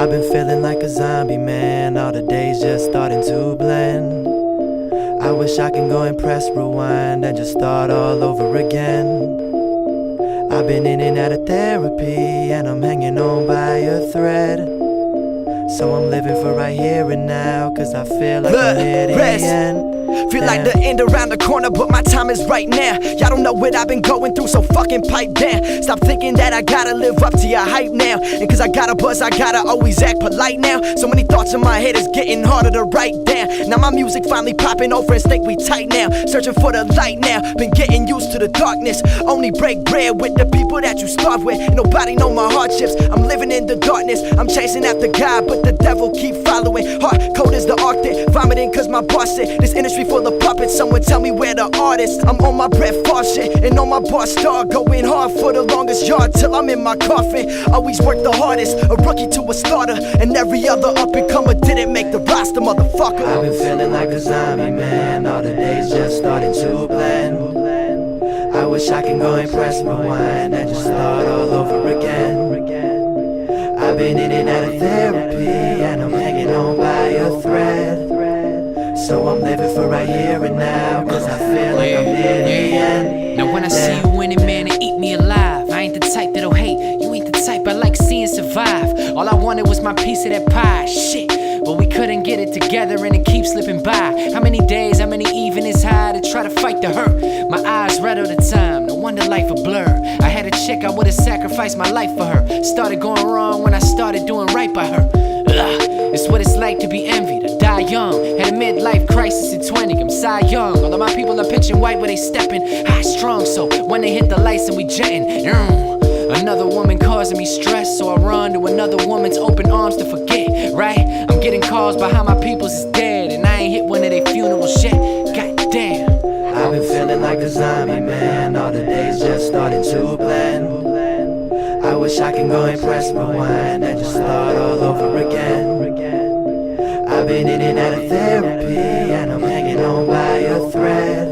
I've been feeling like a zombie, man. All the days just starting to blend. I wish I can go and press rewind and just start all over again. I've been in and out of therapy, and I'm hanging on by a thread. So I'm living for right here and now, cause I feel like I'm near the end. Feel like the end around the corner, but my time is right now. Y'all don't know what I've been going through, so fucking pipe down. Stop thinking that I gotta live up to your hype now. And cause I got a buzz, I gotta always act polite now. So many thoughts in my head, it's getting harder to write down. Now my music finally popping over and think we tight now. Searching for the light now, been getting used to the darkness. Only break bread with the people that you starve with. Nobody know my hardships, I'm living in the darkness. I'm chasing after God, but the devil keep following. Heart cold as the Arctic, vomiting cause my boss said this industry full of puppets. Someone tell me where the artist. I'm on my Brett Favre shit and on my bar star, going hard for the longest yard till I'm in my coffin. Always work the hardest, a rookie to a starter, and every other up and comer didn't make the roster, motherfucker. I've been feeling like a zombie, man. All the days just starting to blend. I wish I can go and press rewind and just start all over again. I've been in and out of therapy, and I'm hanging on by a thread. So I'm living for right here and now, cause I feel like I'm near the end. Now when I see you winning, man, it eat me alive. I ain't the type that'll hate, you ain't the type I like seeing survive. All I wanted was my piece of that pie, shit. But we couldn't get it together and it keeps slipping by. How many days, how many evenings high to try to fight the hurt? My eyes red all the time, no wonder life a blur. I had a chick, I would've sacrificed my life for her. Started going wrong when I started doing right by her. It's what it's like to be envied, to die young. Had a midlife crisis at 20, I'm Cy Young. All of my people are pitching white where they stepping high strong, so when they hit the lights and we jetting, another woman causing me stress, so I run to another woman's open arms to forget, right? I'm getting calls behind my people's is dead, and I ain't hit one of their funerals yet. God damn. I've been feeling like a zombie, man. All the days just starting to blend. I wish I can go and press rewind and just start all over again. I've been in and out of therapy, and I'm hanging on by a thread.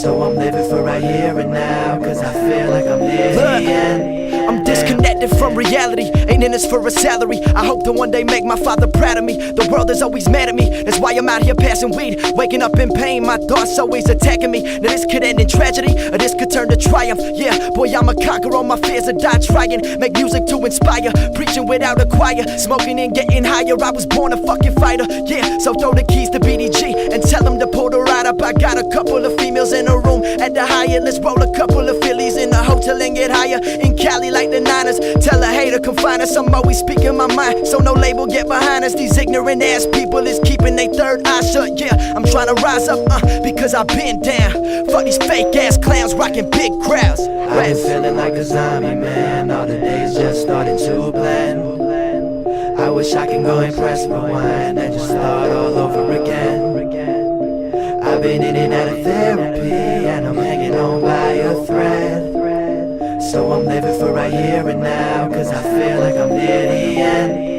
So I'm living for right here and now, cause I feel like I'm near the end. I'm disconnected from reality, ain't in this for a salary. I hope to one day make my father proud of me. The world is always mad at me, that's why I'm out here passing weed. Waking up in pain, my thoughts always attacking me. Now this could end in tragedy, or this could turn to triumph. Yeah, boy, I'ma conquer all my fears and die trying. Make music to inspire, preaching without a choir. Smoking and getting higher, I was born a fucking fighter. Yeah, so throw the keys to BDG and tell them to pull the ride up. I got a couple of females in a room at the Hyatt. Let's roll a couple of Phillies in the hotel and get higher. In Cali like the Niners, tell a hater come find us. I'm always speaking my mind, so no label get behind us. These ignorant ass people is keeping their third eye shut. Yeah, I'm trying to rise up, because I've been down. Fuck these fake ass clowns rocking big crowds. I've been feeling like a zombie, man. All the days just starting to blend. I wish I can go and press rewind and just start all over again. I've been in and out of therapy, and I'm hanging on by a thread. So I'm living for right here and now, cause I feel like I'm near the end.